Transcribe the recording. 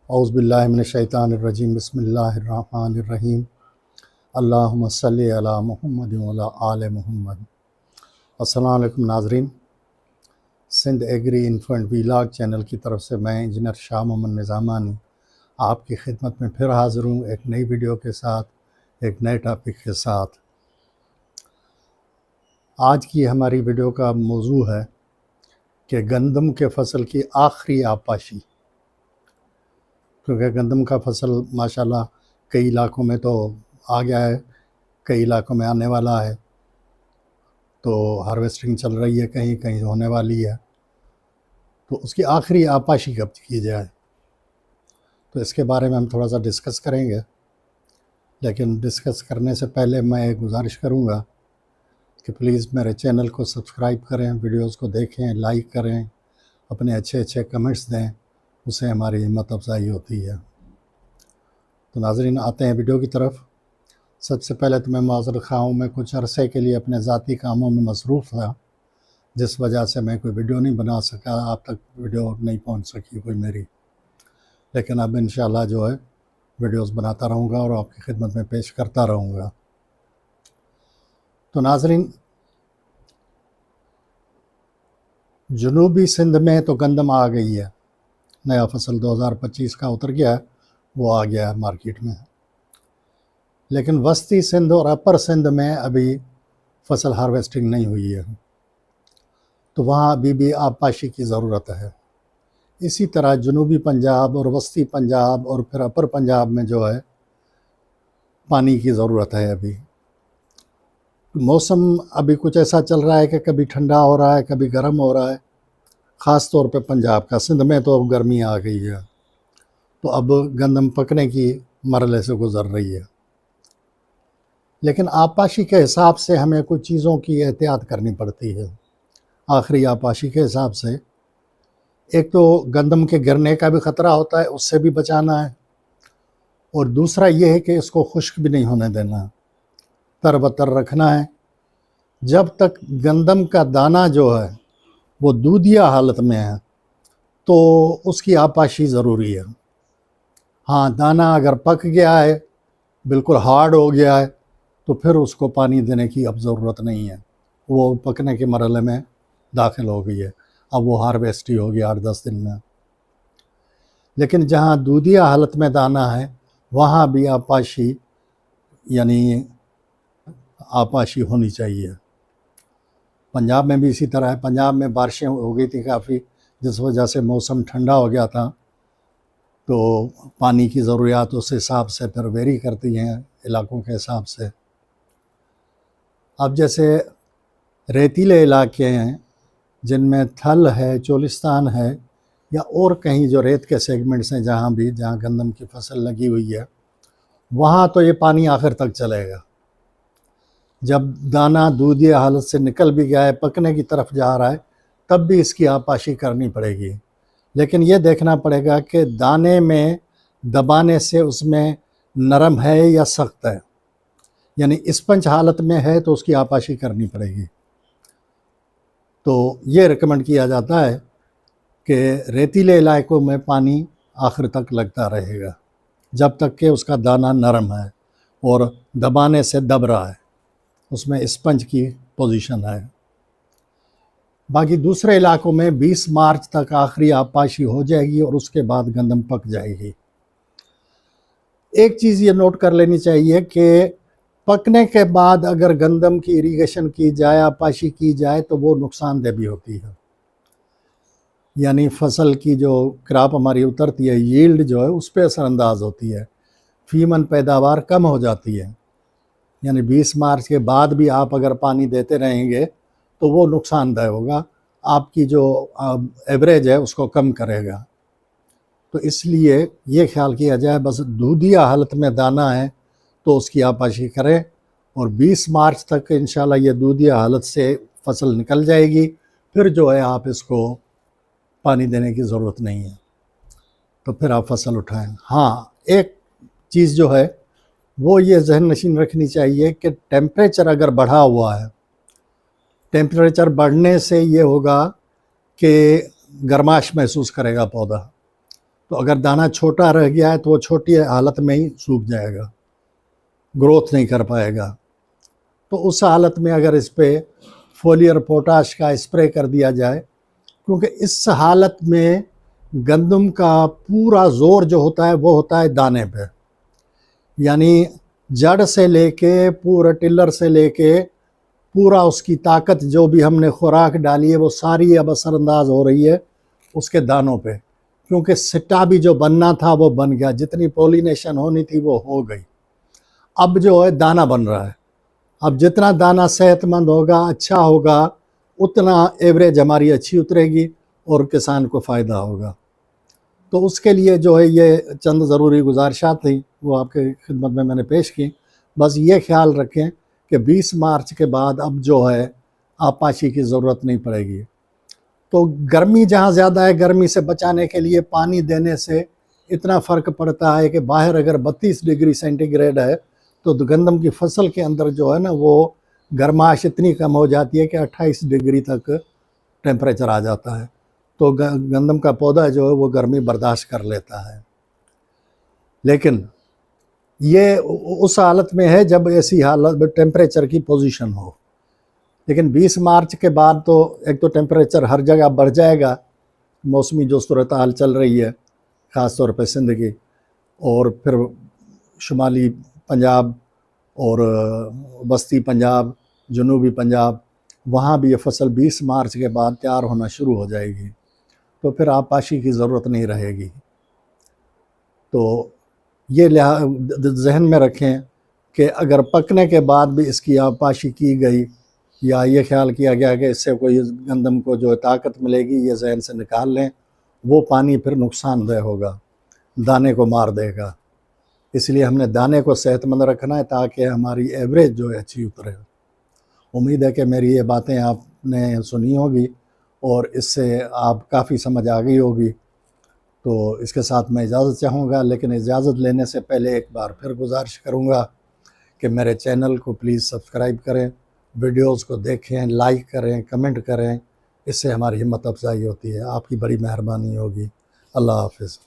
اعوذ باللہ من الشیطان الرجیم بسم اللہ الرحمن الرحیم اللہم صلی علی محمد وعلی آل محمد۔ السلام علیکم ناظرین، Sindh agri info and vlog channel کی طرف سے میں انجینئر شاہ محمد نظامانی آپ کی خدمت میں پھر حاضر ہوں ایک نئی ویڈیو کے ساتھ، ایک نئے ٹاپک کے ساتھ۔ آج کی ہماری ویڈیو کا موضوع ہے کہ گندم کے فصل کی آخری آبپاشی، کیونکہ گندم کا فصل ماشاءاللہ کئی علاقوں میں تو آ گیا ہے، کئی علاقوں میں آنے والا ہے، تو ہارویسٹنگ چل رہی ہے، کہیں کہیں ہونے والی ہے، تو اس کی آخری آبپاشی کب کی جائے، تو اس کے بارے میں ہم تھوڑا سا ڈسکس کریں گے۔ لیکن ڈسکس کرنے سے پہلے میں ایک گزارش کروں گا کہ پلیز میرے چینل کو سبسکرائب کریں، ویڈیوز کو دیکھیں، لائک کریں، اپنے اچھے کمنٹس دیں، اس سے ہماری ہمت افزائی ہوتی ہے۔ تو ناظرین آتے ہیں ویڈیو کی طرف۔ سب سے پہلے تو میں معذرت خواہ ہوں، میں کچھ عرصے کے لیے اپنے ذاتی کاموں میں مصروف تھا، جس وجہ سے میں کوئی ویڈیو نہیں بنا سکا، آپ تک ویڈیو نہیں پہنچ سکی کوئی میری، لیکن اب انشاءاللہ جو ہے ویڈیوز بناتا رہوں گا اور آپ کی خدمت میں پیش کرتا رہوں گا۔ تو ناظرین، جنوبی سندھ میں تو گندم آ گئی ہے، نیا فصل 2025 کا اتر گیا ہے، وہ آ گیا ہے مارکیٹ میں، لیکن وسطی سندھ اور اپر سندھ میں ابھی فصل ہارویسٹنگ نہیں ہوئی ہے، تو وہاں ابھی بھی آبپاشی کی ضرورت ہے۔ اسی طرح جنوبی پنجاب اور وسطی پنجاب اور پھر اپر پنجاب میں جو ہے پانی کی ضرورت ہے۔ ابھی موسم ابھی کچھ ایسا چل رہا ہے کہ کبھی ٹھنڈا ہو رہا ہے، کبھی گرم ہو رہا ہے، خاص طور پہ پنجاب کا۔ سندھ میں تو اب گرمی آ گئی ہے، تو اب گندم پکنے کی مرحلے سے گزر رہی ہے، لیکن آبپاشی کے حساب سے ہمیں کچھ چیزوں کی احتیاط کرنی پڑتی ہے۔ آخری آبپاشی کے حساب سے ایک تو گندم کے گرنے کا بھی خطرہ ہوتا ہے، اس سے بھی بچانا ہے، اور دوسرا یہ ہے کہ اس کو خشک بھی نہیں ہونے دینا، تر بتر رکھنا ہے۔ جب تک گندم کا دانہ جو ہے وہ دودھیا حالت میں ہے تو اس کی آبپاشی ضروری ہے۔ ہاں، دانہ اگر پک گیا ہے، بالکل ہارڈ ہو گیا ہے، تو پھر اس کو پانی دینے کی اب ضرورت نہیں ہے، وہ پکنے کے مرحلے میں داخل ہو گئی ہے، اب وہ ہارویسٹ ہی ہوگی 8-10 دن میں۔ لیکن جہاں دودھیا حالت میں دانہ ہے وہاں بھی آبپاشی آبپاشی ہونی چاہیے۔ پنجاب میں بھی اسی طرح ہے، پنجاب میں بارشیں ہو گئی تھی کافی، جس وجہ سے موسم ٹھنڈا ہو گیا تھا، تو پانی کی ضروریات اس حساب سے پھر ویری کرتی ہیں علاقوں کے حساب سے۔ اب جیسے ریتیلے علاقے ہیں جن میں تھل ہے، چولستان ہے، یا اور کہیں جو ریت کے سیگمنٹس ہیں جہاں گندم کی فصل لگی ہوئی ہے، وہاں تو یہ پانی آخر تک چلے گا۔ جب دانہ دودھیا حالت سے نکل بھی گیا ہے، پکنے کی طرف جا رہا ہے، تب بھی اس کی آبپاشی کرنی پڑے گی، لیکن یہ دیکھنا پڑے گا کہ دانے میں دبانے سے اس میں نرم ہے یا سخت ہے، یعنی اسپنج حالت میں ہے تو اس کی آبپاشی کرنی پڑے گی۔ تو یہ ریکمنڈ کیا جاتا ہے کہ ریتیلے علاقوں میں پانی آخر تک لگتا رہے گا جب تک کہ اس کا دانہ نرم ہے اور دبانے سے دب رہا ہے، اس میں اسپنج کی پوزیشن ہے۔ باقی دوسرے علاقوں میں 20 مارچ تک آخری آبپاشی ہو جائے گی اور اس کے بعد گندم پک جائے گی۔ ایک چیز یہ نوٹ کر لینی چاہیے کہ پکنے کے بعد اگر گندم کی اریگیشن کی جائے، آبپاشی کی جائے، تو وہ نقصان دہ بھی ہوتی ہے، یعنی فصل کی جو کراپ ہماری اترتی ہے، ییلڈ جو ہے اس پہ اثر انداز ہوتی ہے، فیمن پیداوار کم ہو جاتی ہے۔ یعنی 20 مارچ کے بعد بھی آپ اگر پانی دیتے رہیں گے تو وہ نقصان دہ ہوگا، آپ کی جو ایوریج ہے اس کو کم کرے گا۔ تو اس لیے یہ خیال کیا جائے بس دودھیا حالت میں دانہ ہے تو اس کی آبپاشی کریں، اور 20 مارچ تک انشاءاللہ یہ دودھیا حالت سے فصل نکل جائے گی، پھر جو ہے آپ اس کو پانی دینے کی ضرورت نہیں ہے، تو پھر آپ فصل اٹھائیں۔ ہاں، ایک چیز جو ہے وہ یہ ذہن نشین رکھنی چاہیے کہ ٹیمپریچر اگر بڑھا ہوا ہے، ٹیمپریچر بڑھنے سے یہ ہوگا کہ گرماش محسوس کرے گا پودا، تو اگر دانہ چھوٹا رہ گیا ہے تو وہ چھوٹی حالت میں ہی سوکھ جائے گا، گروتھ نہیں کر پائے گا۔ تو اس حالت میں اگر اس پہ فولیئر پوٹاش کا اسپرے کر دیا جائے، کیونکہ اس حالت میں گندم کا پورا زور جو ہوتا ہے وہ ہوتا ہے دانے پہ، یعنی جڑ سے لے کے پورا ٹلر سے لے کے پورا اس کی طاقت جو بھی ہم نے خوراک ڈالی ہے وہ ساری اب اثر انداز ہو رہی ہے اس کے دانوں پہ، کیونکہ سٹا بھی جو بننا تھا وہ بن گیا، جتنی پولینیشن ہونی تھی وہ ہو گئی۔ اب جو ہے دانہ بن رہا ہے، اب جتنا دانہ صحت مند ہوگا، اچھا ہوگا، اتنا ایوریج ہماری اچھی اترے گی اور کسان کو فائدہ ہوگا۔ تو اس کے لیے جو ہے یہ چند ضروری گزارشات تھیں، وہ آپ کے خدمت میں نے پیش کی۔ بس یہ خیال رکھیں کہ 20 مارچ کے بعد اب جو ہے آبپاشی کی ضرورت نہیں پڑے گی۔ تو گرمی جہاں زیادہ ہے، گرمی سے بچانے کے لیے پانی دینے سے اتنا فرق پڑتا ہے کہ باہر اگر 32 ڈگری سینٹی گریڈ ہے تو گندم کی فصل کے اندر جو ہے نا وہ گرماش اتنی کم ہو جاتی ہے کہ 28 ڈگری تک ٹیمپریچر آ جاتا ہے، تو گندم کا پودا جو ہے وہ گرمی برداشت کر لیتا ہے۔ لیکن یہ اس حالت میں ہے جب ایسی حالت ٹیمپریچر کی پوزیشن ہو، لیکن 20 مارچ کے بعد تو ایک تو ٹیمپریچر ہر جگہ بڑھ جائے گا، موسمی جو صورتحال چل رہی ہے خاص طور پہ سندھ کی، اور پھر شمالی پنجاب اور وسطی پنجاب، جنوبی پنجاب، وہاں بھی یہ فصل 20 مارچ کے بعد تیار ہونا شروع ہو جائے گی، تو پھر آبپاشی کی ضرورت نہیں رہے گی۔ تو یہ ذہن میں رکھیں کہ اگر پکنے کے بعد بھی اس کی آبپاشی کی گئی یا یہ خیال کیا گیا کہ اس سے کوئی گندم کو جو طاقت ملے گی، یہ ذہن سے نکال لیں، وہ پانی پھر نقصان دہ ہوگا، دانے کو مار دے گا۔ اس لیے ہم نے دانے کو صحت مند رکھنا ہے تاکہ ہماری ایوریج جو ہے اچھی اترے۔ امید ہے کہ میری یہ باتیں آپ نے سنی ہوگی اور اس سے آپ کافی سمجھ آ گئی ہوگی۔ تو اس کے ساتھ میں اجازت چاہوں گا، لیکن اجازت لینے سے پہلے ایک بار پھر گزارش کروں گا کہ میرے چینل کو پلیز سبسکرائب کریں، ویڈیوز کو دیکھیں، لائک کریں، کمنٹ کریں، اس سے ہماری ہمت افزائی ہوتی ہے۔ آپ کی بڑی مہربانی ہوگی۔ اللہ حافظ۔